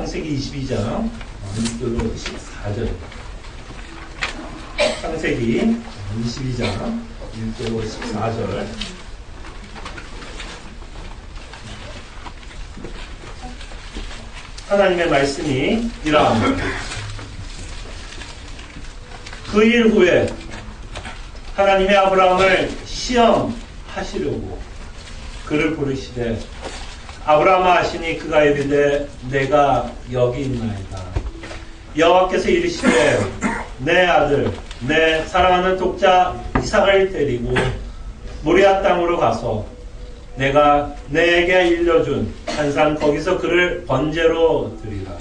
창세기 22장 1절로 14절. 창세기 22장 1절로 14절. 하나님의 말씀이 이러합니다. 그 일 후에 하나님의 아브라함을 시험하시려고 그를 부르시되 아브라함아 하시니 그가 이르되 내가 여기 있나이다. 여호와께서 이르시되 내 아들 내 사랑하는 독자 이삭을 데리고 모리아 땅으로 가서 내가 내게 일러준 한 산 거기서 그를 번제로 드리라.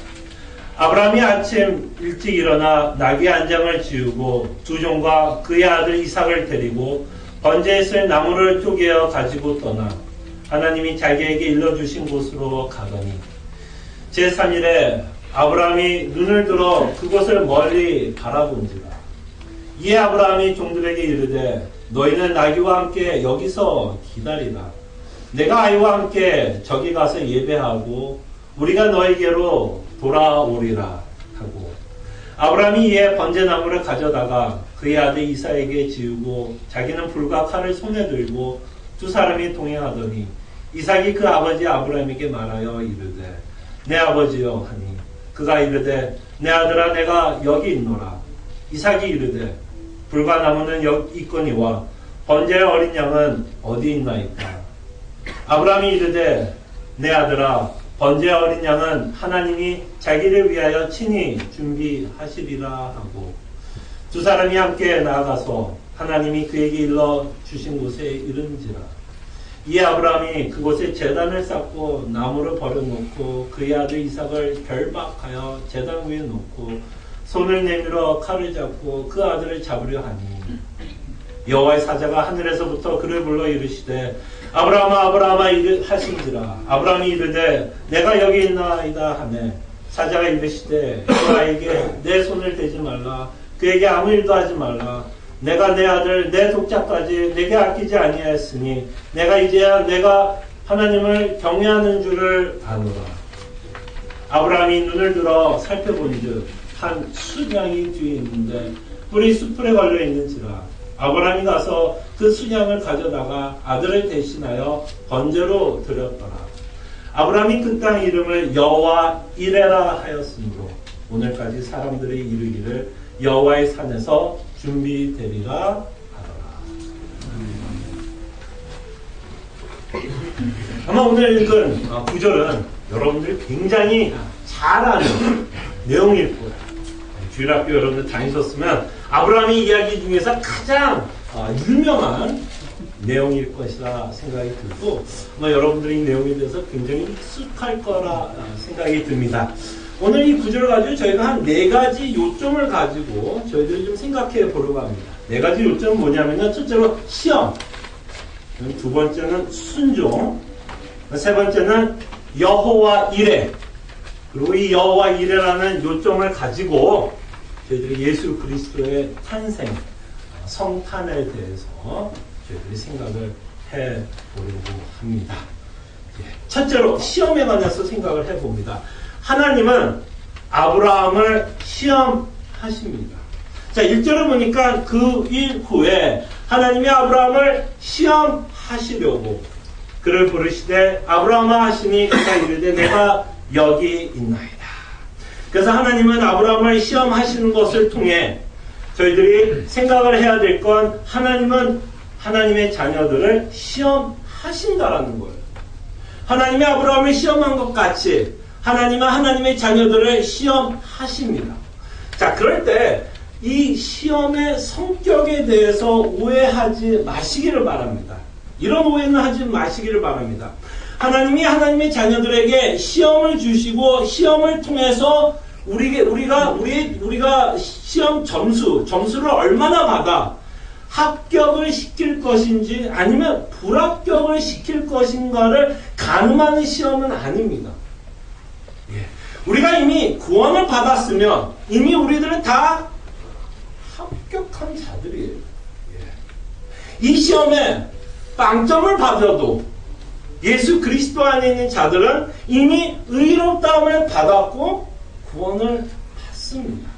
아브라함이 아침 일찍 일어나 나귀 한 장을 지우고 두 종과 그의 아들 이삭을 데리고 번제에 쓸 나무를 쪼개어 가지고 떠나 하나님이 자기에게 일러주신 곳으로 가더니 제3일에 아브라함이 눈을 들어 그곳을 멀리 바라본지라. 이에 아브라함이 종들에게 이르되 너희는 나귀와 함께 여기서 기다리라. 내가 아이와 함께 저기 가서 예배하고 우리가 너에게로 돌아오리라 하고 아브라함이 이에 번제나무를 가져다가 그의 아들 이삭에게 지우고 자기는 불과 칼을 손에 들고 두 사람이 동행하더니 이삭이 그 아버지 아브라함에게 말하여 이르되 내 아버지여 하니 그가 이르되 내 아들아 내가 여기 있노라. 이삭이 이르되 불과 나무는 여기 있거니와 번제의 어린 양은 어디 있나이까. 아브라함이 이르되 내 아들아 번제의 어린 양은 하나님이 자기를 위하여 친히 준비하시리라 하고 두 사람이 함께 나아가서 하나님이 그에게 일러 주신 곳에 이른지라. 이에 아브라함이 그곳에 제단을 쌓고 나무를 버려놓고 그의 아들 이삭을 결박하여 제단 위에 놓고 손을 내밀어 칼을 잡고 그 아들을 잡으려 하니 여호와의 사자가 하늘에서부터 그를 불러 이르시되 아브라함아 아브라함아 하신지라. 아브라함이 이르되 내가 여기 있나이다 하매 사자가 이르시되 그 아이에게 내 손을 대지 말라. 그에게 아무 일도 하지 말라. 내가 내 아들 내 독자까지 내게 아끼지 아니하였으니 내가 이제야 내가 하나님을 경외하는 줄을 아노라. 아브라함이 눈을 들어 살펴본즉 한 순양이 뒤에 있는데 뿔이 숯불에 걸려 있는지라. 아브라함이 가서 그 순양을 가져다가 아들을 대신하여 번제로 드렸더라. 아브라함이 그 땅 이름을 여호와 이레라 하였으므로 오늘까지 사람들이 이르기를 여호와의 산에서 준비되리라 하더라. 아마 오늘 읽은 구절은 여러분들이 굉장히 잘 아는 내용일 거예요. 주일학교 여러분들 다니셨으면 아브라함의 이야기 중에서 가장 유명한 내용일 것이라 생각이 들고 아마 여러분들이 이 내용에 대해서 굉장히 익숙할 거라 생각이 듭니다. 오늘 이 구절을 가지고 저희가 한 4가지 요점을 가지고 저희들이 좀 생각해 보려고 합니다. 4가지 요점은 뭐냐면요. 첫째로 시험, 두 번째는 순종, 세 번째는 여호와 이레. 그리고 이 여호와 이레라는 요점을 가지고 저희들이 예수 그리스도의 탄생, 성탄에 대해서 저희들이 생각을 해보려고 합니다. 첫째로 시험에 관해서 생각을 해봅니다. 하나님은 아브라함을 시험하십니다. 자, 1절을 보니까 그 일 후에 하나님이 아브라함을 시험하시려고 그를 부르시되 아브라함아 하시니 그가 이르되 내가 여기 있나이다. 그래서 하나님은 아브라함을 시험하시는 것을 통해 저희들이 생각을 해야 될 건 하나님은 하나님의 자녀들을 시험하신다라는 거예요. 하나님이 아브라함을 시험한 것 같이 하나님은 하나님의 자녀들을 시험하십니다. 자, 그럴 때 이 시험의 성격에 대해서 오해하지 마시기를 바랍니다. 이런 오해는 하지 마시기를 바랍니다. 하나님이 하나님의 자녀들에게 시험을 주시고 시험을 통해서 우리가 시험 점수를 얼마나 받아 합격을 시킬 것인지 아니면 불합격을 시킬 것인가를 가늠하는 시험은 아닙니다. 우리가 이미 구원을 받았으면 이미 우리들은 다 합격한 자들이에요. 이 시험에 빵점을 받아도 예수 그리스도 안에 있는 자들은 이미 의롭다함을 받았고 구원을 받습니다.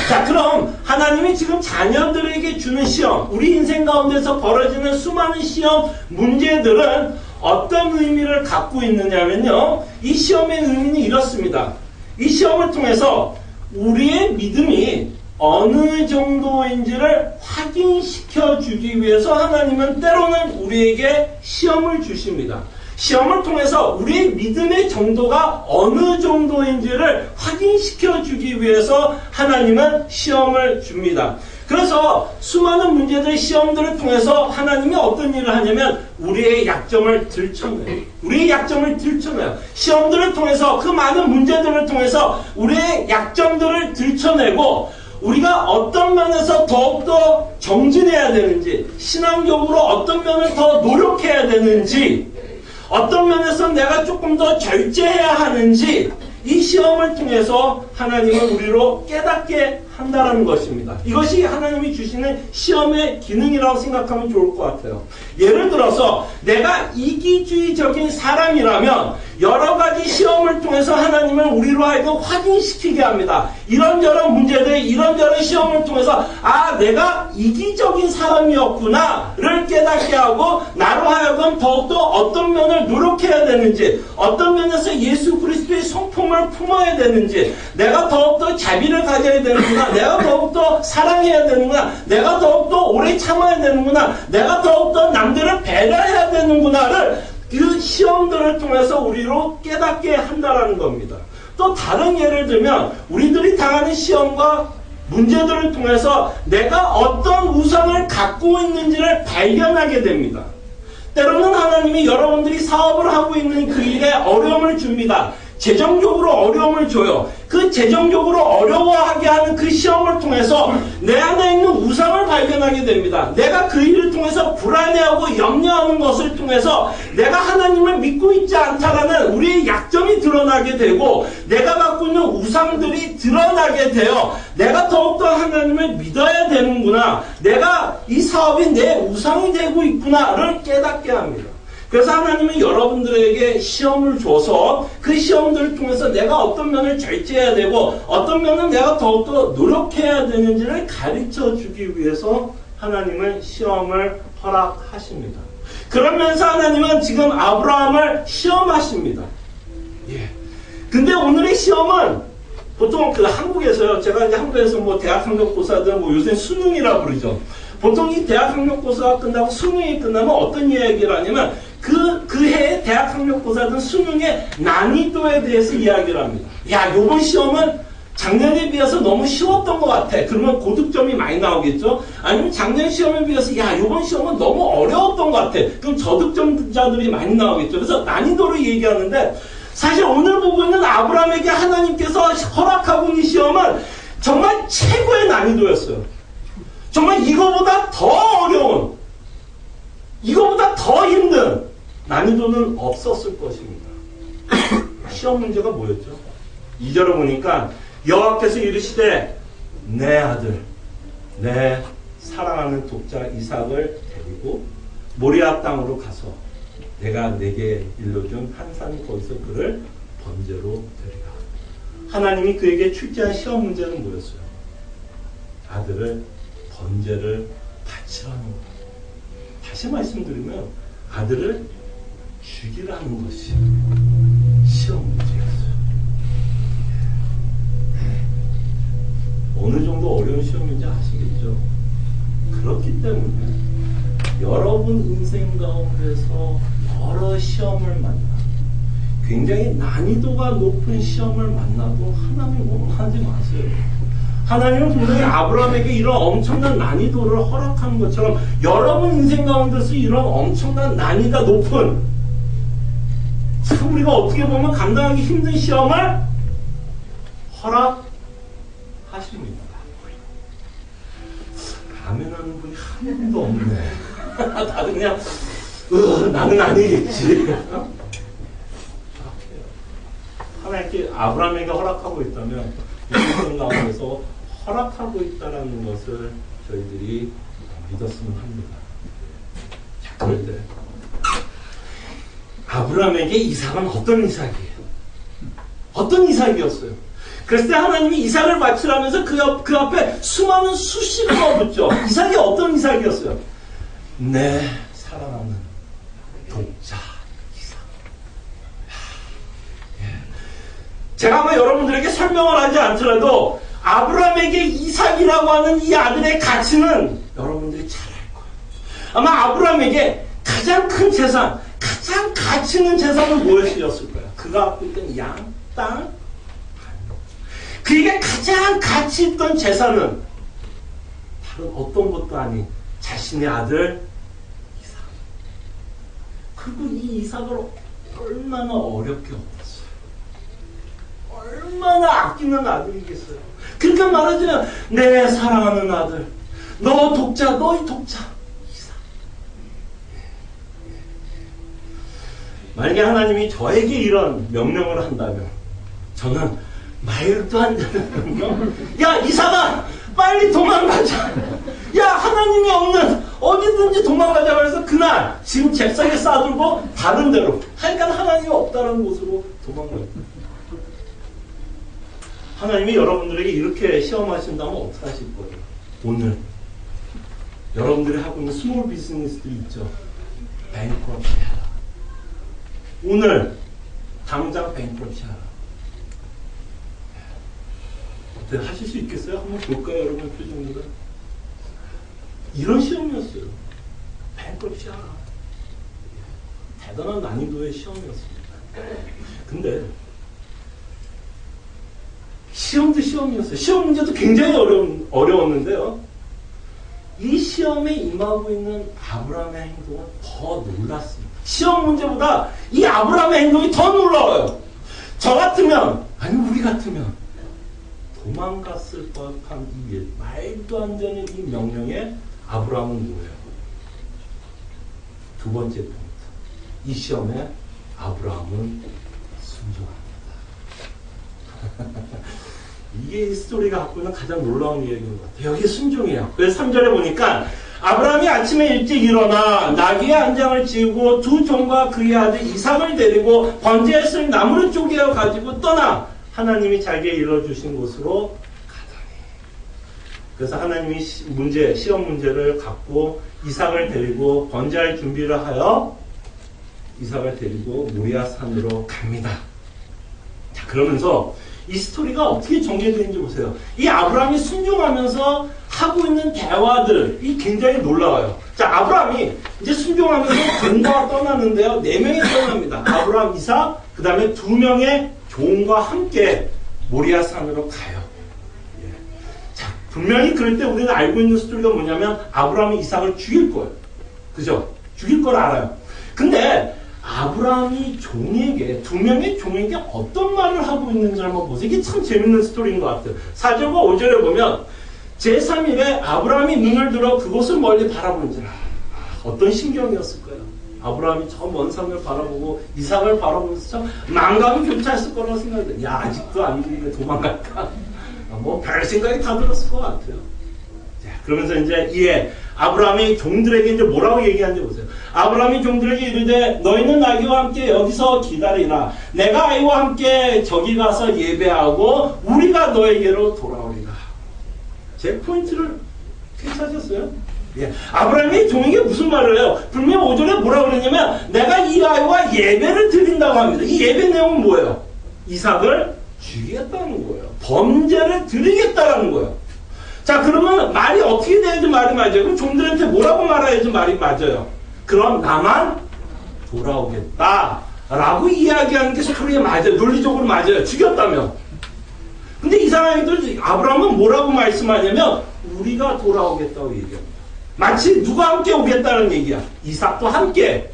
자, 그럼 하나님이 지금 자녀들에게 주는 시험, 우리 인생 가운데서 벌어지는 수많은 시험 문제들은 어떤 의미를 갖고 있느냐면요, 이 시험의 의미는 이렇습니다. 이 시험을 통해서 우리의 믿음이 어느 정도인지를 확인시켜 주기 위해서 하나님은 때로는 우리에게 시험을 주십니다. 시험을 통해서 우리의 믿음의 정도가 어느 정도인지를 확인시켜 주기 위해서 하나님은 시험을 줍니다. 그래서 수많은 문제들, 시험들을 통해서 하나님이 어떤 일을 하냐면 우리의 약점을 들춰내요. 우리의 약점을 들춰내요. 시험들을 통해서, 그 많은 문제들을 통해서 우리의 약점들을 들춰내고 우리가 어떤 면에서 더욱더 정진해야 되는지, 신앙적으로 어떤 면을 더 노력해야 되는지, 어떤 면에서 내가 조금 더 절제해야 하는지, 이 시험을 통해서 하나님은 우리로 깨닫게 한다는 것입니다. 이것이 하나님이 주시는 시험의 기능이라고 생각하면 좋을 것 같아요. 예를 들어서 내가 이기주의적인 사람이라면 여러 가지 시험을 통해서 하나님은 우리로 하여금 확인시키게 합니다. 이런저런 문제들, 이런저런 시험을 통해서 내가 이기적인 사람이었구나를 깨닫게 하고 나로 하여금 더욱더 어떤 면을 노력해야 되는지, 어떤 면에서 예수 그리스도의 성품을 품어야 되는지, 내가 더욱더 자비를 가져야 되는구나, 내가 더욱더 사랑해야 되는구나, 내가 더욱더 오래 참아야 되는구나, 내가 더욱더 남들을 배려해야 되는구나를 그 시험들을 통해서 우리로 깨닫게 한다라는 겁니다. 또 다른 예를 들면 우리들이 당하는 시험과 문제들을 통해서 내가 어떤 우상을 갖고 있는지를 발견하게 됩니다. 때로는 하나님이 여러분들이 사업을 하고 있는 그 일에 어려움을 줍니다. 재정적으로 어려움을 줘요. 그 재정적으로 어려워하게 하는 그 시험을 통해서 내 안에 있는 우상을 발견하게 됩니다. 내가 그 일을 통해서 불안해하고 염려하는 것을 통해서 내가 하나님을 믿고 있지 않다라는 우리의 약점이 드러나게 되고, 내가 갖고 있는 우상들이 드러나게 되어 내가 더욱더 하나님을 믿어야 되는구나, 내가 이 사업이 내 우상이 되고 있구나를 깨닫게 합니다. 그래서 하나님은 여러분들에게 시험을 줘서 그 시험들을 통해서 내가 어떤 면을 절제해야 되고 어떤 면은 내가 더욱더 노력해야 되는지를 가르쳐 주기 위해서 하나님은 시험을 허락하십니다. 그러면서 하나님은 지금 아브라함을 시험하십니다. 근데 오늘의 시험은 보통 그 한국에서요, 제가 이제 한국에서 뭐 대학 학력고사든 뭐 요새 수능이라 부르죠. 보통 이 대학 학력고사가 끝나고 수능이 끝나면 어떤 이야기를 하냐면 그 해의 대학 학력고사든 수능의 난이도에 대해서 이야기를 합니다. 요번 시험은 작년에 비해서 너무 쉬웠던 것 같아. 그러면 고득점이 많이 나오겠죠? 아니면 작년 시험에 비해서 요번 시험은 너무 어려웠던 것 같아. 그럼 저득점자들이 많이 나오겠죠? 그래서 난이도를 얘기하는데, 사실 오늘 보고 있는 아브라함에게 하나님께서 허락하고 있는 시험은 정말 최고의 난이도였어요. 정말 이거보다 더 어려운, 이거보다 더 힘든 난이도는 없었을 것입니다. 시험 문제가 뭐였죠? 2절을 보니까 여호와께서 이르시되 내 아들, 내 사랑하는 독자 이삭을 데리고 모리아 땅으로 가서 내가 내게 일러준 한 산 거기서 그를 번제로 드리라. 하나님이 그에게 출제한 시험 문제는 뭐였어요? 아들을 번제를 바치라는 것. 다시 말씀드리면 아들을 죽이라는 것이 시험 문제였어요. 어느 정도 어려운 시험인지 아시겠죠? 그렇기 때문에 여러분 인생 가운데서 여러 시험을 만나, 굉장히 난이도가 높은 시험을 만나도 하나님 원망하지 마세요. 하나님은 분명히 아브라함에게 이런 엄청난 난이도를 허락하는 것처럼 여러분 인생 가운데서 이런 엄청난 난이가 높은, 참 우리가 어떻게 보면 감당하기 힘든 시험을 허락하십니다. 아멘하는 분이 한 분도 없네. 다들 그냥 나는 아니겠지. 하나님께 아브라함에게 허락하고 있다면 인생 가운데서 허락하고 있다는 것을 저희들이 믿었으면 합니다. 자, 그럴 때 아브라함에게 이삭은 어떤 이삭이에요? 어떤 이삭이었어요? 그랬을 때 하나님이 이삭을 바치라면서 그 앞에 수많은 수식어가 붙죠. 이삭이 어떤 이삭이었어요? 내 사랑하는 독자 이삭. 제가 아마 여러분들에게 설명을 하지 않더라도 아브라함에게 이삭이라고 하는 이 아들의 가치는 여러분들이 잘 알 거예요. 아마 아브라함에게 가장 큰 재산, 가장 가치 있는 재산은 무엇이었을 거예요? 그가 갖고 있던 양, 땅, 그에게 가장 가치 있던 재산은 다른 어떤 것도 아닌 자신의 아들 이삭. 그리고 이 이삭을 얼마나 어렵게 얻었어요. 얼마나 아끼는 아들이겠어요. 그러니까 말하자면 내 사랑하는 아들, 너 독자, 너의 독자 이삭. 만약에 하나님이 저에게 이런 명령을 한다면 저는 말도 안 되는 명령. 야 이삭아 빨리 도망가자. 야 하나님이 없는 어디든지 도망가자. 그래서 그날 지금 잽싸게 싸들고 다른 데로 하여간 하나님이 없다는 곳으로 도망가요. 하나님이 여러분들에게 이렇게 시험하신다면 어떻게 하실 거예요? 오늘 여러분들이 하고 있는 스몰 비즈니스들이 있죠. 뱅크럽시 하라. 오늘 당장 뱅크럽시 하라. 어떻게 하실 수 있겠어요? 한번 볼까요, 여러분 표정들은? 이런 시험이었어요. 뱅크럽시 하라. 대단한 난이도의 시험이었습니다. 근데 시험도 시험이었어요. 시험 문제도 굉장히 어려웠는데요. 이 시험에 임하고 있는 아브라함의 행동은 더 놀랐습니다. 시험 문제보다 이 아브라함의 행동이 더 놀라워요. 저 같으면, 아니 우리 같으면 도망갔을 법한 이 일, 말도 안 되는 이 명령에 아브라함은 뭐예요? 두 번째 포인트. 이 시험에 아브라함은 순종합니다. 이게 이 스토리가 갖고 있는 가장 놀라운 이야기인 것 같아요. 여기 순종이에요. 그래서 3절에 보니까 아브라함이 아침에 일찍 일어나 나귀의 한 장을 지우고 두 종과 그의 아들 이삭을 데리고 번제에 쓸 나무를 쪼개어 가지고 떠나 하나님이 자기에 일러주신 곳으로 가더니. 그래서 하나님이 시험 문제를 갖고 이삭을 데리고 번제할 준비를 하여 이삭을 데리고 모리아 산으로 갑니다. 자, 그러면서 이 스토리가 어떻게 전개되는지 보세요. 이 아브라함이 순종하면서 하고 있는 대화들이 굉장히 놀라워요. 자, 아브라함이 이제 순종하면서 종과 떠나는데요. 4명이 떠납니다. 아브라함, 이삭, 그 다음에 2명의 종과 함께 모리아 산으로 가요. 예. 자, 분명히 그럴 때 우리는 알고 있는 스토리가 뭐냐면 아브라함이 이삭을 죽일 거예요. 그죠? 죽일 걸 알아요. 근데 아브라함이 종에게, 2명의 종에게 어떤 말을 하고 있는지 한번 보세요. 이게 참 재밌는 스토리인 것 같아요. 4절과 5절에 보면 제3일에 아브라함이 눈을 들어 그곳을 멀리 바라보는지라. 어떤 심경이었을까요? 아브라함이 저 먼 산을 바라보고 이삭을 바라보면서 참 망감이 교차했을 거라고 생각해요. 야, 아직도 안 되니까 도망갈까? 뭐 별 생각이 다 들었을 것 같아요. 자, 그러면서 이제 이에 아브라함이 종들에게 이제 뭐라고 얘기하는지 보세요. 아브라함이 종들에게 이르되 너희는 나귀와 함께 여기서 기다리라. 내가 아이와 함께 저기 가서 예배하고 우리가 너에게로 돌아오리라. 제 포인트를 찾으셨어요? 예. 아브라함이 종에게 무슨 말을 해요? 분명히 5절에 뭐라고 그러냐면 내가 이 아이와 예배를 드린다고 합니다. 이 예배 내용은 뭐예요? 이삭을 죽이겠다는 거예요. 범죄를 드리겠다는 거예요. 자, 그러면 말이 어떻게 돼야지 말이 맞아요? 그럼 종들한테 뭐라고 말해야지 말이 맞아요? 그럼 나만 돌아오겠다 라고 이야기하는 게 스토리에 맞아요. 논리적으로 맞아요. 죽였다면. 근데 이상하게도 아브라함은 뭐라고 말씀하냐면 우리가 돌아오겠다고 얘기합니다. 마치 누가 함께 오겠다는 얘기야. 이삭도 함께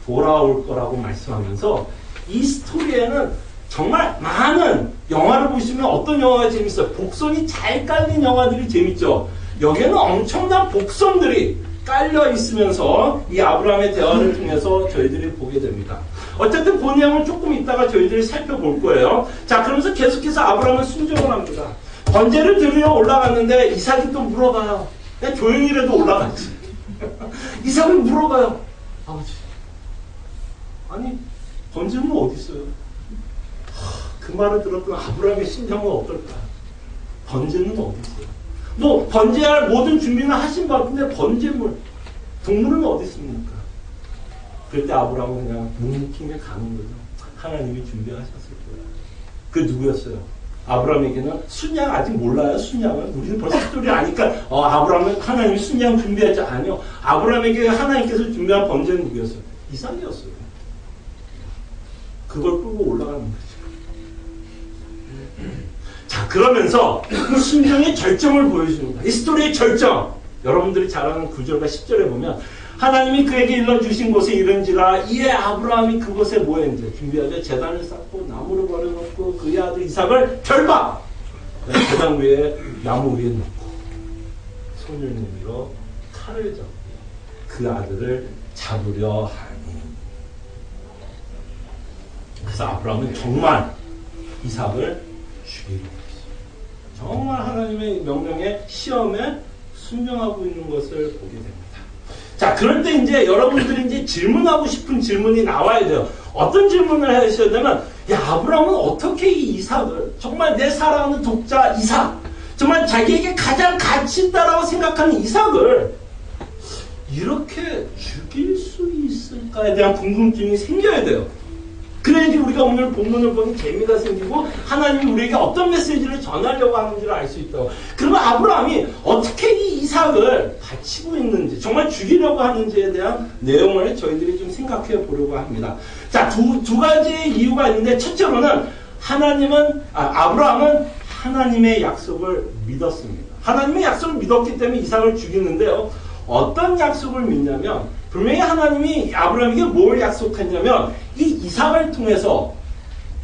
돌아올 거라고 말씀하면서 이 스토리에는 정말 많은 영화를 보시면 어떤 영화가 재밌어요? 복선이 잘 깔린 영화들이 재밌죠. 여기에는 엄청난 복선들이 깔려 있으면서 이 아브라함의 대화를 통해서 저희들이 보게 됩니다. 어쨌든 그 내용을 조금 있다가 저희들이 살펴볼 거예요. 자, 그러면서 계속해서 아브라함은 순종을 합니다. 번제를 드리러 올라갔는데 이삭이 또 물어봐요. 그냥 조용히라도 올라갔지. 이삭이 물어봐요. 아버지, 아니 번제는 어디 있어요? 그 말을 들었던 아브라함의 심정은 어떨까? 번제는 어디 있어요? 뭐 번제할 모든 준비는 하신 것 같은데 번제물, 동물은 어디 있습니까? 그럴 때 아브라함은 그냥 묵묵히 가는 거죠. 하나님이 준비하셨을 거예요. 그 누구였어요? 아브라함에게는 순양 아직 몰라요. 순양은 우리는 벌써 스토리 아니까 아브라함은 하나님이 순양 준비하지 아니요. 아브라함에게 하나님께서 준비한 번제는 누구였어요? 이삭이었어요. 그걸 끌고 올라가는 거죠. 자, 그러면서 그 순종의 절정을 보여줍니다. 이 스토리의 절정. 여러분들이 잘 아는 9절과 10절에 보면 하나님이 그에게 일러주신 곳에 이른지라 이에 아브라함이 그곳에 뭐했는지 준비하되 제단을 쌓고 나무를 버려놓고 그의 아들 이삭을 결박 제단 위에 나무 위에 놓고 손을 내밀어 칼을 잡고 그 아들을 잡으려 하니. 그래서 아브라함은 정말 이삭을 죽이고 있어요. 정말 하나님의 명령에 시험에 순종하고 있는 것을 보게 됩니다. 자, 그럴 때 이제 여러분들이 이제 질문하고 싶은 질문이 나와야 돼요. 어떤 질문을 하셔야 되면, 야, 아브라함은 어떻게 이 이삭을, 정말 내 사랑하는 독자 이삭, 정말 자기에게 가장 가치 있다라고 생각하는 이삭을 이렇게 죽일 수 있을까에 대한 궁금증이 생겨야 돼요. 그래야지 우리가 오늘 본문을 보니 재미가 생기고 하나님이 우리에게 어떤 메시지를 전하려고 하는지를 알 수 있다고. 그러면 아브라함이 어떻게 이 이삭을 바치고 있는지, 정말 죽이려고 하는지에 대한 내용을 저희들이 좀 생각해 보려고 합니다. 자, 두 가지의 이유가 있는데, 첫째로는 아브라함은 하나님의 약속을 믿었습니다. 하나님의 약속을 믿었기 때문에 이삭을 죽이는데요. 어떤 약속을 믿냐면, 분명히 하나님이 아브라함에게 뭘 약속했냐면, 이 이삭을 통해서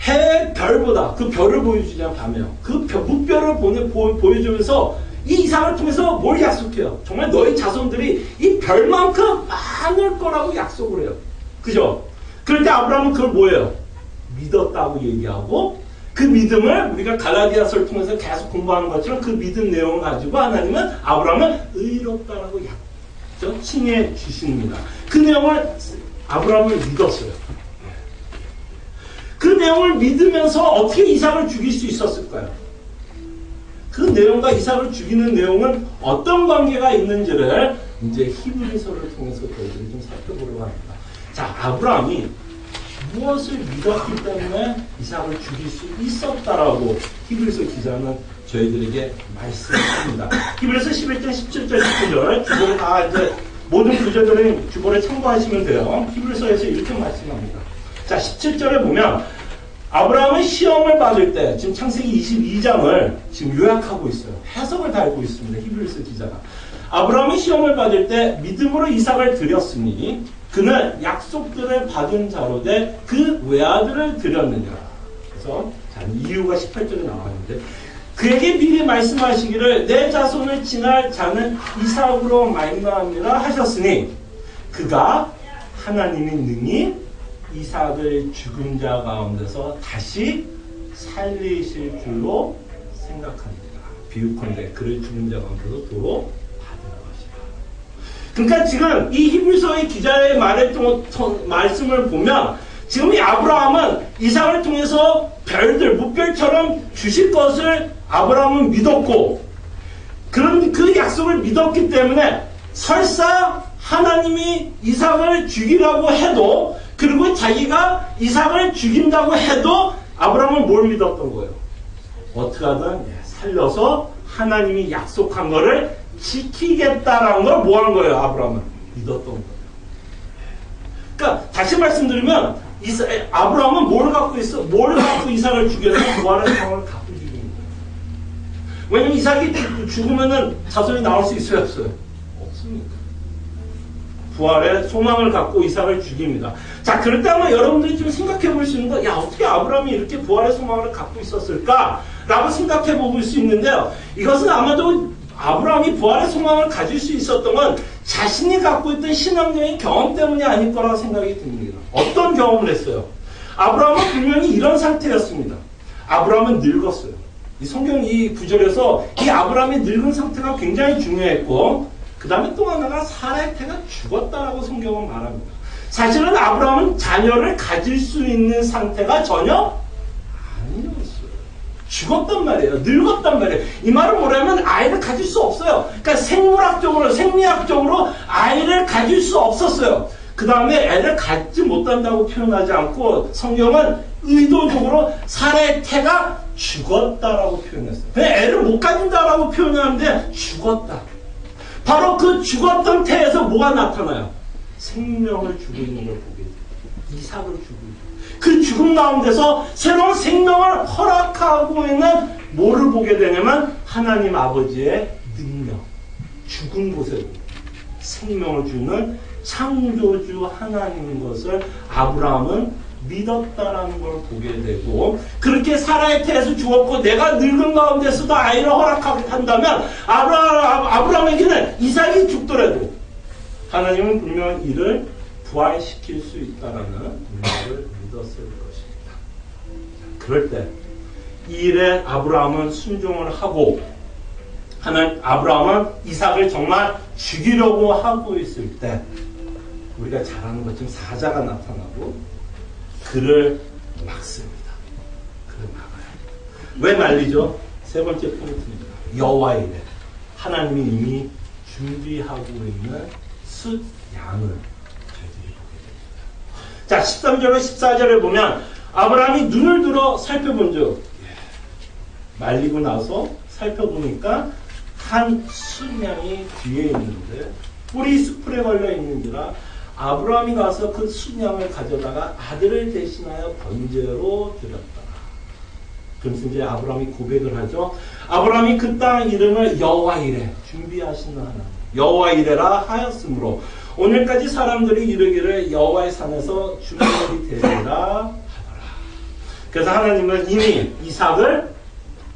해의 별보다, 그 별을 보여주냐 밤에요. 그 묵별을 보여주면서 이 이삭을 통해서 뭘 약속해요? 정말 너희 자손들이 이 별만큼 많을 거라고 약속을 해요. 그죠? 그럴 때 아브라함은 그걸 뭐예요? 믿었다고 얘기하고, 그 믿음을 우리가 갈라디아서를 통해서 계속 공부하는 것처럼 그 믿음 내용을 가지고 하나님은 아브라함을 의롭다라고 칭해 주십니다. 그 내용을 아브라함을 믿었어요. 그 내용을 믿으면서 어떻게 이삭을 죽일 수 있었을까요? 그 내용과 이삭을 죽이는 내용은 어떤 관계가 있는지를 이제 히브리서를 통해서 저희들이 좀 살펴보려고 합니다. 자, 아브라함이 무엇을 믿었기 때문에 이삭을 죽일 수 있었다라고 히브리서 기자는 저희들에게 말씀합니다. 히브리서 11장 17절 19절 주보를 다 이제 모든 구절들은 주보를 참고하시면 돼요. 히브리서에서 이렇게 말씀합니다. 자, 17절에 보면 아브라함은 시험을 받을 때 지금 창세기 22장을 지금 요약하고 있어요. 해석을 달고 있습니다. 히브리서 기자가. 아브라함이 시험을 받을 때 믿음으로 이삭을 드렸으니 그는 약속들을 받은 자로 돼 그 외아들을 드렸느니라. 그래서 이유가 18절에 나왔는데 그에게 미리 말씀하시기를 내 자손을 칭할 자는 이삭으로 말미암으리라 하셨으니 그가 하나님이 능히 이삭을 죽은 자 가운데서 다시 살리실 줄로 생각합니다. 비유컨대 그를 죽은 자 가운데서 도로 받은 것이다. 그러니까 지금 이 히브리서의 기자의 말씀을 보면 지금 이 아브라함은 이삭을 통해서 별들, 묵별처럼 주실 것을 아브라함은 믿었고 그런 그 약속을 믿었기 때문에 설사 하나님이 이삭을 죽이라고 해도 그리고 자기가 이삭을 죽인다고 해도 아브라함은 뭘 믿었던 거예요? 어떻게든 살려서 하나님이 약속한 거를 지키겠다라는 걸 뭐 하는 거예요? 아브라함은 믿었던 거예요. 그러니까 다시 말씀드리면 아브라함은 뭘 갖고 있어? 뭘 갖고 이삭을 죽여서 부활의 상황을 갖고 죽이는 거예요. 왜냐면 이삭이 죽으면은 자손이 나올 수 있어요, 없어요? 없습니다. 부활의 소망을 갖고 이삭을 죽입니다. 자, 그렇다면 여러분들이 좀 생각해 볼 수 있는 거, 야, 어떻게 아브라함이 이렇게 부활의 소망을 갖고 있었을까? 라고 생각해 볼 수 있는데요. 이것은 아마도 아브라함이 부활의 소망을 가질 수 있었던 건 자신이 갖고 있던 신앙적인 경험 때문이 아닐 거라고 생각이 듭니다. 어떤 경험을 했어요? 아브라함은 분명히 이런 상태였습니다. 아브라함은 늙었어요. 이 성경 이 구절에서 이 아브라함의 늙은 상태가 굉장히 중요했고 그 다음에 또 하나가 사라의 태가 죽었다라고 성경은 말합니다. 사실은 아브라함은 자녀를 가질 수 있는 상태가 전혀 아니었어요. 죽었단 말이에요. 늙었단 말이에요. 이 말은 뭐냐면 아이를 가질 수 없어요. 그러니까 생물학적으로, 생리학적으로 아이를 가질 수 없었어요. 그 다음에 애를 갖지 못한다고 표현하지 않고 성경은 의도적으로 사라의 태가 죽었다라고 표현했어요. 그냥 애를 못 가진다라고 표현하는데 죽었다. 바로 그 죽었던 태에서 뭐가 나타나요? 생명을 주고 있는 걸 보게 돼요. 이삭을 주고 있는. 그 죽음 가운데서 새로운 생명을 허락하고 있는 뭐를 보게 되냐면 하나님 아버지의 능력. 죽은 곳에 생명을 주는 창조주 하나님인 것을 아브라함은 믿었다라는 걸 보게 되고, 그렇게 사라의 태에서 죽었고 내가 늙은 가운데서도 아이를 허락한다면 아브라함에게는 이삭이 죽더라도 하나님은 분명 이를 부활시킬 수 있다라는 능력을 믿었을 것입니다. 그럴 때 이 일에 아브라함은 순종을 하고 아브라함은 이삭을 정말 죽이려고 하고 있을 때 우리가 잘 아는 것처럼 사자가 나타나고 그를 막습니다. 그를 막아요. 왜 말리죠? 세 번째 포인트입니다. 여호와의 일에 하나님이 이미 준비하고 있는 숫 양을 저희들이 보게 됩니다. 자, 13절과 14절에 보면 아브라함이 눈을 들어 살펴본 적, 말리고 나서 살펴보니까 한 순양이 뒤에 있는데 뿔이 수풀에 걸려 있는지라 아브라함이 가서 그 순양을 가져다가 아들을 대신하여 번제로 드렸다. 그래서 이제 아브라함이 고백을 하죠. 아브라함이 그 땅 이름을 여호와 이레, 준비하시는 하나님, 여호와 이레라 하였으므로 오늘까지 사람들이 이르기를 여호와의 산에서 준비물이 되리라 하더라. 그래서 하나님은 이미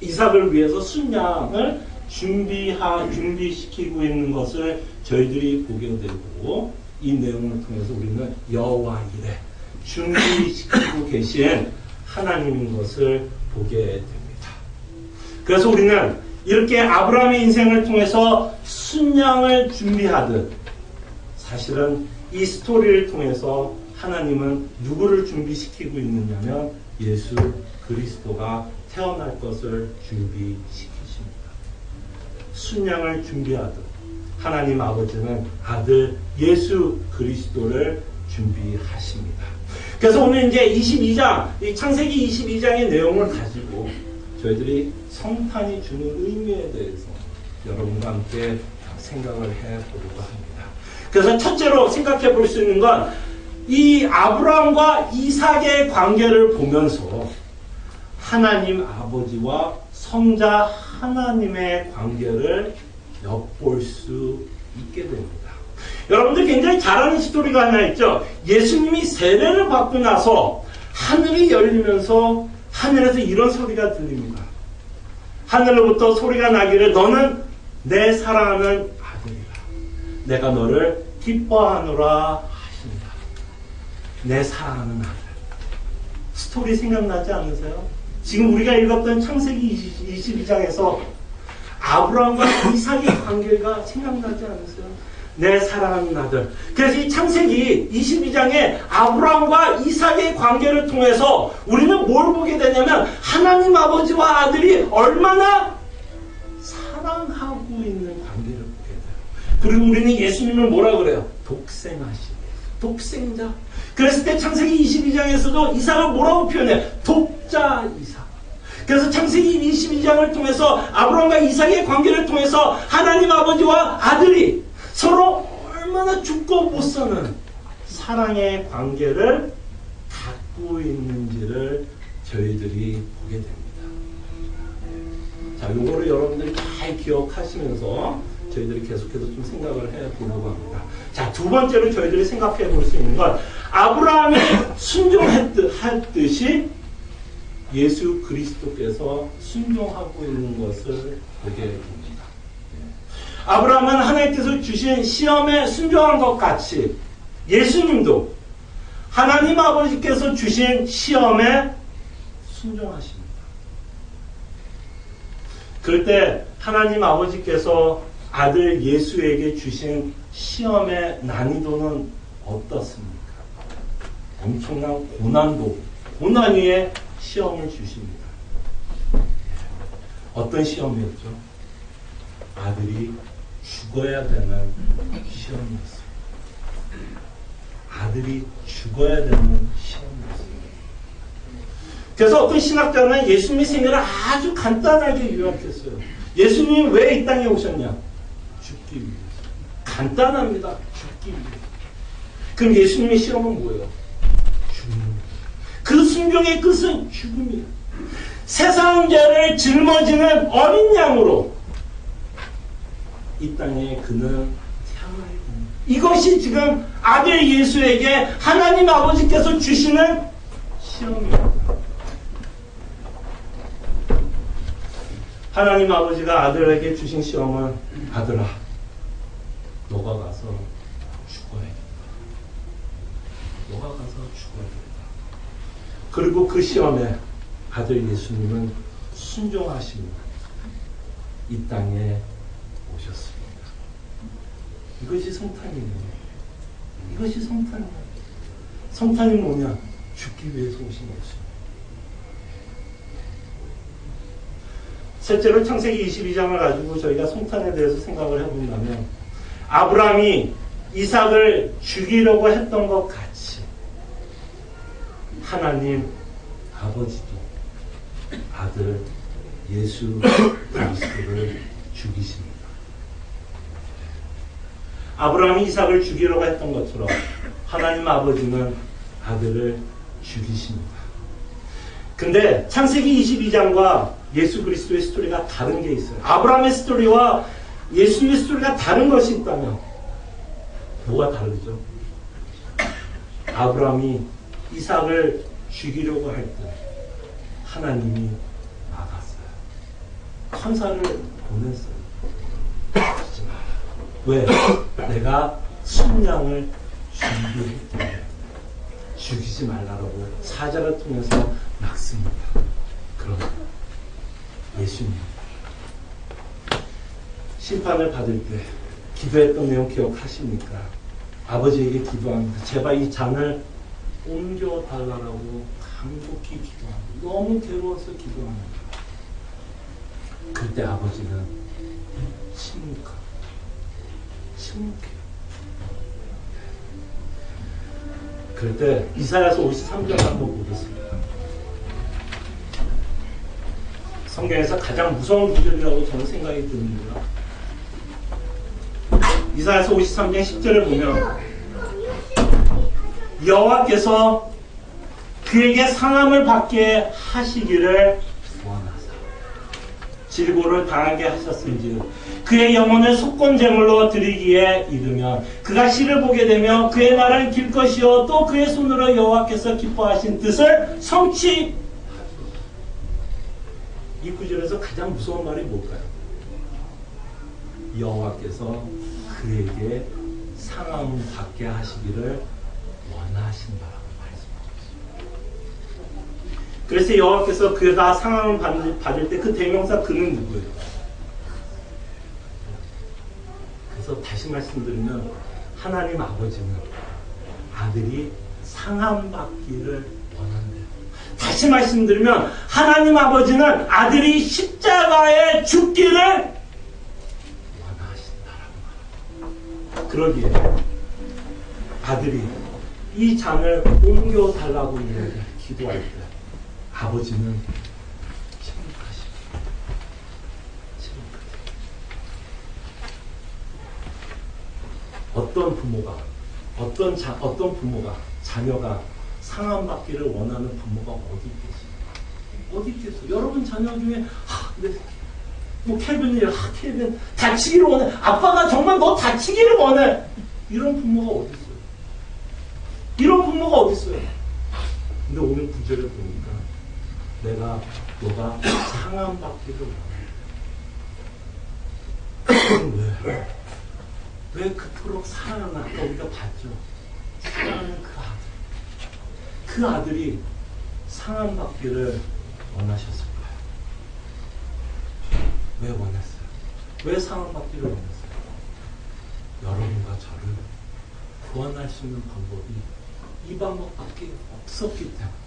이삭을 위해서 순양을 준비시키고 있는 것을 저희들이 보게 되고, 이 내용을 통해서 우리는 여호와 이레, 준비시키고 계신 하나님인 것을 보게 됩니다. 그래서 우리는 이렇게 아브라함의 인생을 통해서 순양을 준비하듯, 사실은 이 스토리를 통해서 하나님은 누구를 준비시키고 있느냐면 예수 그리스도가 태어날 것을 준비시키십니다. 순양을 준비하듯 하나님 아버지는 아들 예수 그리스도를 준비하십니다. 그래서 오늘 이제 22장, 이 창세기 22장의 내용을 가지고 저희들이 성탄이 주는 의미에 대해서 여러분과 함께 생각을 해보려고 합니다. 그래서 첫째로 생각해 볼 수 있는 건 이 아브라함과 이삭의 관계를 보면서 하나님 아버지와 성자 하나님의 관계를 엿볼 수 있게 됩니다. 여러분들 굉장히 잘 아는 스토리가 하나 있죠. 예수님이 세례를 받고 나서 하늘이 열리면서 하늘에서 이런 소리가 들립니다. 하늘로부터 소리가 나기를 너는 내 사랑하는 아들이라. 내가 너를 기뻐하노라 하신다. 내 사랑하는 아들. 스토리 생각나지 않으세요? 지금 우리가 읽었던 창세기 22장에서 아브라함과 이삭의 관계가 생각나지 않으세요? 내 사랑하는 아들. 그래서 이 창세기 22장에 아브라함과 이삭의 관계를 통해서 우리는 뭘 보게 되냐면 하나님 아버지와 아들이 얼마나 사랑하고 있는 관계를 보게 돼요. 그리고 우리는 예수님을 뭐라 그래요? 독생하신 독생자. 그랬을 때 창세기 22장에서도 이삭을 뭐라고 표현해? 독자 이삭. 그래서 창세기 22장을 통해서 아브라함과 이삭의 관계를 통해서 하나님 아버지와 아들이 서로 얼마나 죽고 못 사는 사랑의 관계를 갖고 있는지를 저희들이 보게 됩니다. 자, 요거를 여러분들이 잘 기억하시면서 저희들이 계속해서 좀 생각을 해보려고 합니다. 자, 두 번째로 저희들이 생각해 볼 수 있는 건 아브라함이 순종했듯이 예수 그리스도께서 순종하고 있는 것을 보게 됩니다. 아브라함은 하나님께서 주신 시험에 순종한 것 같이 예수님도 하나님 아버지께서 주신 시험에 순종하십니다. 그럴 때 하나님 아버지께서 아들 예수에게 주신 시험의 난이도는 어떻습니까? 엄청난 고난 위에 시험을 주십니다. 어떤 시험이었죠? 아들이 죽어야 되는 시험이었어요. 아들이 죽어야 되는 시험이었어요. 그래서 어떤 신학자는 예수님의 생애를 아주 간단하게 요약했어요. 예수님이 왜 이 땅에 오셨냐? 죽기 위해서. 간단합니다. 죽기 위해서. 그럼 예수님의 시험은 뭐예요? 죽음입니다. 그 순종의 끝은 죽음이에요. 세상 죄를 짊어지는 어린 양으로 이 땅에 그는 태어나야 됩니다. 이것이 지금 아들 예수에게 하나님 아버지께서 주시는 시험입니다. 하나님 아버지가 아들에게 주신 시험은 아들아, 너가 가서 죽어야겠다. 너가 가서 죽어야겠다. 그리고 그 시험에 아들 예수님은 순종하십니다. 이 땅에 오셨습니다. 이것이 성탄이에요. 이것이 성탄이에요. 성탄이 뭐냐? 죽기 위해서 오신 것입니다. 실제로 창세기 22장을 가지고 저희가 성탄에 대해서 생각을 해본다면 아브라함이 이삭을 죽이려고 했던 것 같이 하나님 아버지도 아들 예수 그리스도를 죽이십니다. 아브라함이 이삭을 죽이려고 했던 것처럼 하나님 아버지는 아들을 죽이십니다. 근데 창세기 22장과 예수 그리스도의 스토리가 다른 게 있어요. 아브라함의 스토리와 예수님의 스토리가 다른 것이 있다면 뭐가 다르죠? 아브라함이 이삭을 죽이려고 할 때 하나님이 막았어요. 천사를 보냈어요. 죽이지 마라. 왜? 내가 순양을 준비했기 죽이지 말라라고 사자를 통해서 막습니다. 그러나 예수님 심판을 받을 때 기도했던 내용 기억하십니까? 아버지에게 기도합니다. 제발 이 잔을 옮겨달라고 간곡히 기도합니다. 너무 괴로워서 기도합니다. 그때 아버지는 침묵해요. 그럴 때 이사야서 53절 한번 보겠습니다. 성경에서 가장 무서운 구절이라고 저는 생각이 듭니다. 이사야서 53장 10절을 보면 여호와께서 그에게 상함을 받게 하시기를 원하사 질고를 당하게 하셨은지 그의 영혼을 속건제물로 드리기에 이르면 그가 시를 보게 되면 그의 날을 길 것이요 또 그의 손으로 여호와께서 기뻐하신 뜻을 성취. 이 구절에서 가장 무서운 말이 뭘까요? 여호와께서 그에게 상함을 받게 하시기를 원하신다라고 말씀하셨어요. 그래서 여호와께서 그가 상함을 받을 때 그 대명사 그는 누구예요? 그래서 다시 말씀드리면 하나님 아버지는 아들이 상함 받기를 원한대요. 다시 말씀드리면 하나님 아버지는 아들이 십자가에 죽기를 원하신다라고 말합니다. 그러기에 아들이 이 잔을 옮겨달라고 이렇게 기도할 때 아버지는 침묵하십니다. 어떤 부모가 자녀가 상함받기를 원하는 부모가 어디 있겠어요? 여러분 자녀 중에 켈빈 다치기를 원해. 아빠가 정말 너 다치기를 원해. 이런 부모가 어디 있어요? 근데 오늘 구절을 보니까 너가 상함받기를 원해. 왜 그토록 사랑하는 아까 우리가 봤죠? 사랑하는 그 아들이 상함받기를 원하셨을까요? 왜 원했어요? 왜 상함받기를 원했어요? 여러분과 저를 구원할 수 있는 방법이 이 방법밖에 없었기 때문에.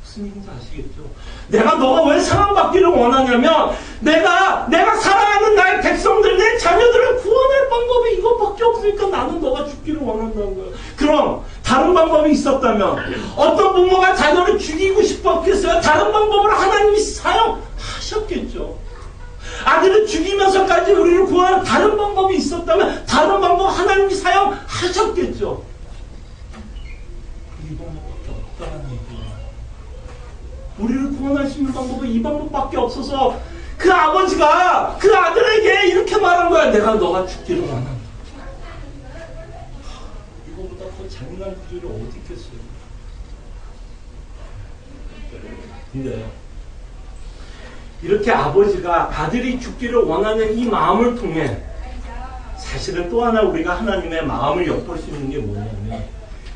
무슨 얘기인지 아시겠죠? 내가 너가 왜 사랑받기를 원하냐면 내가 사랑하는 나의 백성들, 내 자녀들을 구원할 방법이 이것밖에 없으니까 나는 너가 죽기를 원한다는 거예요. 그럼 다른 방법이 있었다면 어떤 부모가 자녀를 죽이고 싶었겠어요? 다른 방법을 하나님이 사용하셨겠죠. 아들을 죽이면서까지 우리를 구하는 다른 방법이 있었다면 다른 방법 하나님이 사용하셨겠죠. 이 방법밖에 없다는 얘기예요. 우리를 구원할 수 있는 방법은 이 방법밖에 없어서 그 아버지가 그 아들에게 이렇게 말한 거야. 내가 너가 죽기를 원한다. 이거보다 더 잔인한 구절이 어디 있겠어요. 근데 이렇게 아버지가 아들이 죽기를 원하는 이 마음을 통해 사실은 또 하나 우리가 하나님의 마음을 엿볼 수 있는 게 뭐냐면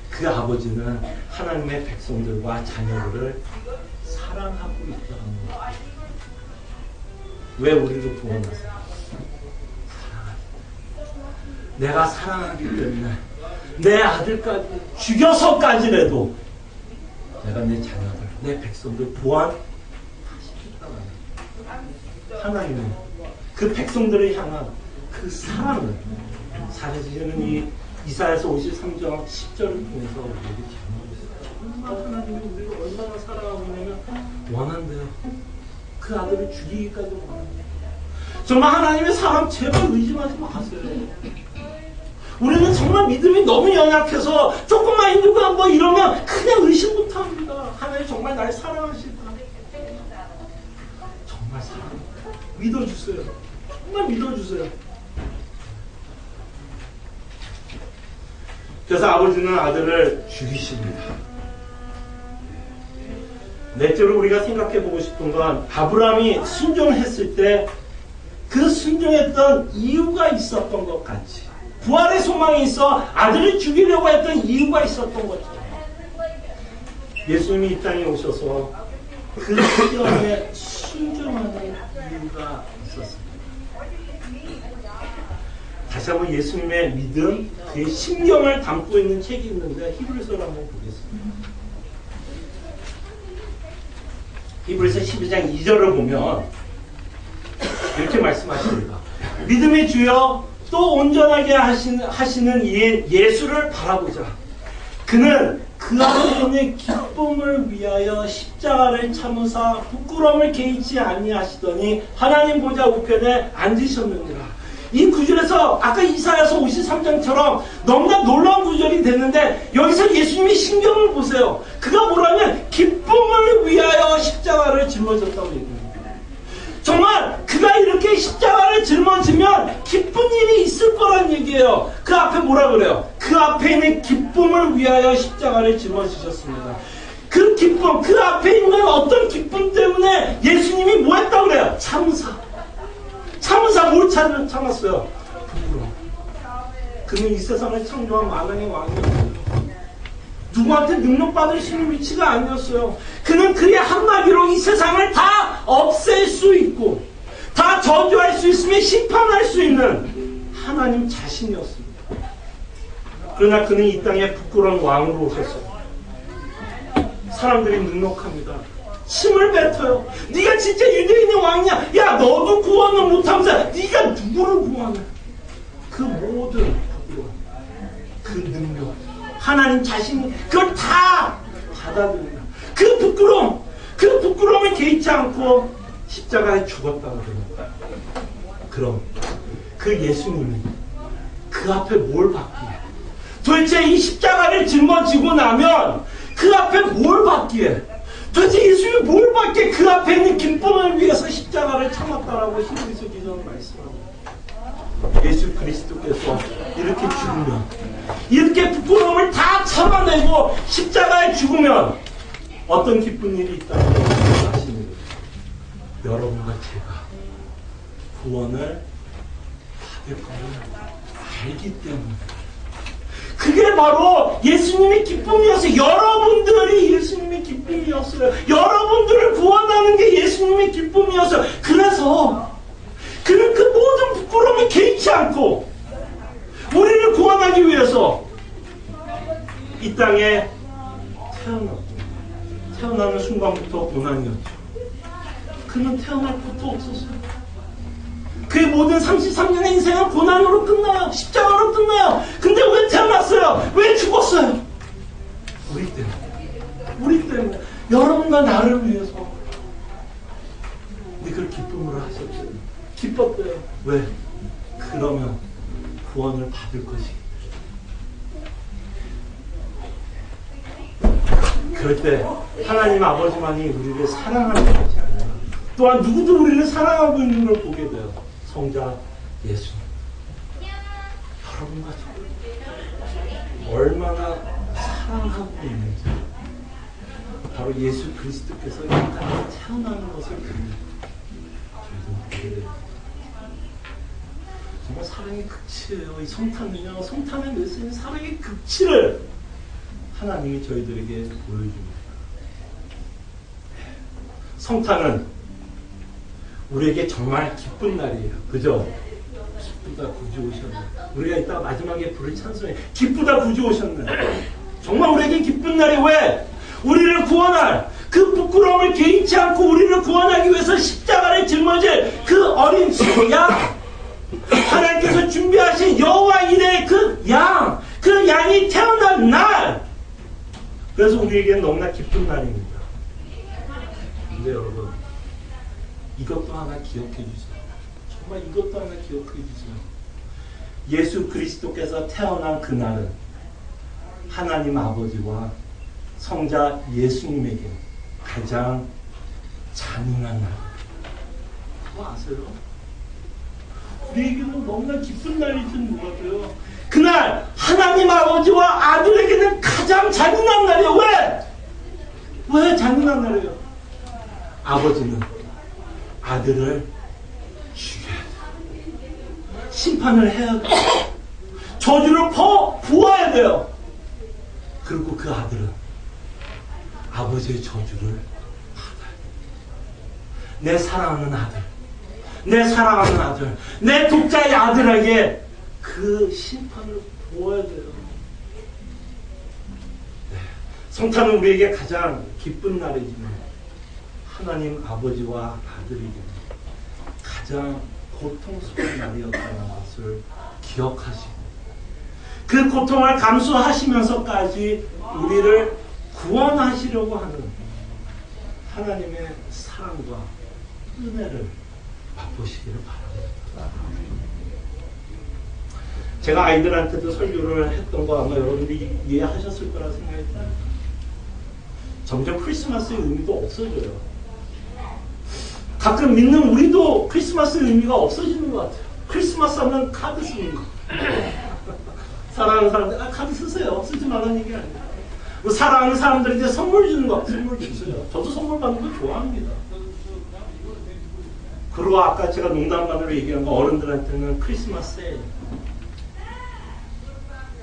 그 아버지는 하나님의 백성들과 자녀들을 사랑하고 있다는 거예요. 왜 우리를 구원하세요? 사랑하기. 내가 사랑하기 때문에 내 아들까지 죽여서까지라도 내가 내 자녀들, 내 백성들 구원하시겠다는 하나님은 그 백성들을 향한 그 사랑을 사라지는 이 이사야서 53장 10절을 통해서 우리에게 전하고 있어요. 하나님이 우리를 얼마나 사랑하고 있냐면 원한대요. 그 아들을 죽이기까지 원한대요. 정말 하나님의 사랑 제발 의심하지 마세요. 우리는 정말 믿음이 너무 연약해서 조금만 힘들고 뭐 이러면 그냥 의심부터 합니다. 하나님 정말 날 사랑하실까? 정말 사랑합니다. 믿어주세요. 정말 믿어주세요. 그래서 아버지는 아들을 죽이십니다. 넷째로 우리가 생각해보고 싶은 건 아브라함이 순종했을 때 그 순종했던 이유가 있었던 것 같이 부활의 소망이 있어 아들을 죽이려고 했던 이유가 있었던 것처럼 예수님이 이 땅에 오셔서 그 시험에 순종하는 이유가 있었습니다. 다시 한번 예수님의 믿음, 그의 심경을 담고 있는 책이 있는데 히브리서를 한번 보겠습니다. 히브리서 12장 2절을 보면 이렇게 말씀하십니다. 믿음의 주여 또 온전하게 하시는 예수를 바라보자. 그는 그 안에 있는 기쁨을 위하여 십자가를 참으사 부끄러움을 개의치 아니하시더니 하나님 보좌 우편에 앉으셨느니라. 이 구절에서 아까 이사야서 53장처럼 너무나 놀라운 구절이 됐는데 여기서 예수님의 신경을 보세요. 그가 뭐라면 기쁨을 위하여 십자가를 짊어졌다고 얘기합니다. 정말 그가 이렇게 십자가를 짊어지면 기쁜 일이 있을 거란 얘기예요. 그 앞에 뭐라 그래요? 그 앞에 있는 기쁨을 위하여 십자가를 짊어지셨습니다. 그 기쁨, 그 앞에 있는 어떤 기쁨 때문에 예수님이 뭐 했다고 그래요? 참사 뭘 참았어요? 부끄러움. 그는 이 세상을 창조한 만왕의 왕이었어요. 누구한테 능력받을 수 있는 위치가 아니었어요. 그는 그의 한마디로 이 세상을 다 없앨 수 있고 다 저주할 수 있으며 심판할 수 있는 하나님 자신이었습니다. 그러나 그는 이 땅에 부끄러운 왕으로 오셨어요. 사람들이 능력합니다. 침을 뱉어요. 네가 진짜 유대인의 왕이야. 야 너도 구원을 못하면서 네가 누구를 구원해? 그 모든 부끄러움, 그 능력, 하나님 자신이 그걸 다 받아들여요. 그 부끄러움을 개의치 않고 십자가에 죽었다고 그럽니다. 그럼 그 예수님이 그 앞에 뭘 받기에? 도대체 이 십자가를 짊어지고 나면 그 앞에 뭘 받기에? 도대체 예수님이 뭘 받기에 그 앞에 있는 기쁨을 위해서 십자가를 참았다라고 히브리서 기자는 말씀합니다. 예수 그리스도께서 이렇게 죽으면, 이렇게 부끄러움을 다 참아내고 십자가에 죽으면 어떤 기쁜 일이 있다는 걸 아십니까? 여러분과 제가 구원을 받을 것을 알기 때문에. 그게 바로 예수님의 기쁨이었어요. 여러분들이 예수님의 기쁨이었어요. 여러분들을 구원하는 게 예수님의 기쁨이었어요. 그래서 그는 그 모든 부끄러움을 개의치 않고 우리를 구원하기 위해서 이 땅에 태어나는 순간부터 고난이었죠. 그는 태어날 것도 없었어요. 그의 모든 33년의 인생은 고난으로 끝나요. 십자가로 끝나요. 근데 왜 태어났어요? 왜 죽었어요? 우리 때문에. 우리 때문에. 여러분과 나를 위해서. 우리 그 기쁨으로 하셨어요. 기뻤대요. 왜? 그러면 구원을 받을 것이기 때문에. 그럴 때 하나님 아버지만이 우리를 사랑하는 것이 아니라 또한 누구도 우리를 사랑하고 있는 걸 보게 돼요. 성자 예수님. 여러분과 저 얼마나 사랑하고 있는지 바로 예수 그리스도께서 이 땅에 태어나는 것을 보면 저희도 보게 돼요. 정말 사랑의 극치예요. 이 성탄은요. 성탄의 메시지는 사랑의 극치를 하나님이 저희들에게 보여줍니다. 성탄은 우리에게 정말 기쁜 날이에요. 그죠? 기쁘다 구주 오셨네. 우리가 이따 마지막에 부를 찬송에 기쁘다 구주 오셨네. 정말 우리에게 기쁜 날이 왜? 우리를 구원할 그 부끄러움을 개의치 않고 우리를 구원하기 위해서 십자가를 짊어질 그 어린 양, 하나님께서 준비하신 여호와 이레의 그 양이 태어난 날. 그래서 우리에게는 너무나 기쁜 날입니다. 근데 여러분, 이것도 하나 기억해 주세요. 정말 이것도 하나 기억해 주세요. 예수 그리스도께서 태어난 그날은 하나님 아버지와 성자 예수님에게 가장 잔인한 날. 그거 아세요? 우리에게는 너무나 기쁜 날일지는 몰라도요. 그날 하나님 아버지와 아들에게는 가장 잔인한 날이에요. 왜? 왜 잔인한 날이에요? 아버지는 아들을 죽여야 돼요. 심판을 해야 돼요. 저주를 부어야 돼요. 그리고 그 아들은 아버지의 저주를 받아야 돼요. 내 사랑하는 아들, 내 사랑하는 아들, 내 독자의 아들에게 그 심판을 부어야 돼요. 네. 성탄은 우리에게 가장 기쁜 날이지만 하나님 아버지와 아들에게 가장 고통스러운 날이었다는 것을 기억하시고 그 고통을 감수하시면서까지 우리를 구원하시려고 하는 하나님의 사랑과 은혜를 맛보시기를 바랍니다. 제가 아이들한테도 설교를 했던 거 아마 여러분들이 이해하셨을 거라 생각이 듭니다. 점점 크리스마스의 의미도 없어져요. 가끔 믿는 우리도 크리스마스의 의미가 없어지는 것 같아요. 크리스마스 하면 카드 쓰는 거. 사랑하는 사람들, 카드 쓰세요. 쓰지 말라는 얘기 아니에요. 사랑하는 사람들한테 선물 주는 거, 선물 주세요. 저도 선물 받는 거 좋아합니다. 그리고 아까 제가 농담반으로 얘기한 거 어른들한테는 크리스마스에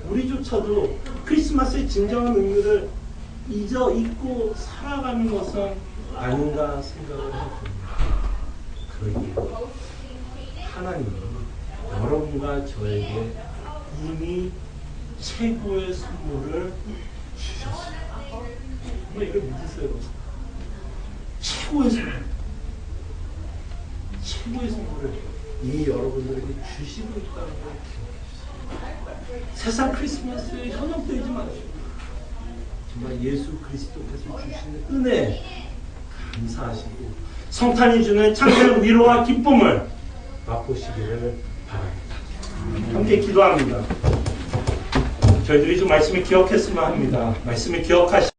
우리조차도 크리스마스의 진정한 의미를 잊고 살아가는 것은 아닌가 생각을 해봅니다. 그러기에 하나님은 여러분과 저에게 이미 최고의 선물을 주셨어요. 정말 이걸 믿으세요. 최고의 선물. 최고의 선물을 이미 여러분들에게 주시고 있다는 걸 기억해주세요. 세상 크리스마스에 현혹되지 마시고 정말 예수 그리스도께서 주시는 은혜 감사하시고 성탄이 주는 참된 위로와 기쁨을 맛보시기를 바랍니다. 함께 기도합니다. 저희들이 좀 말씀을 기억했으면 합니다. 말씀을 기억하시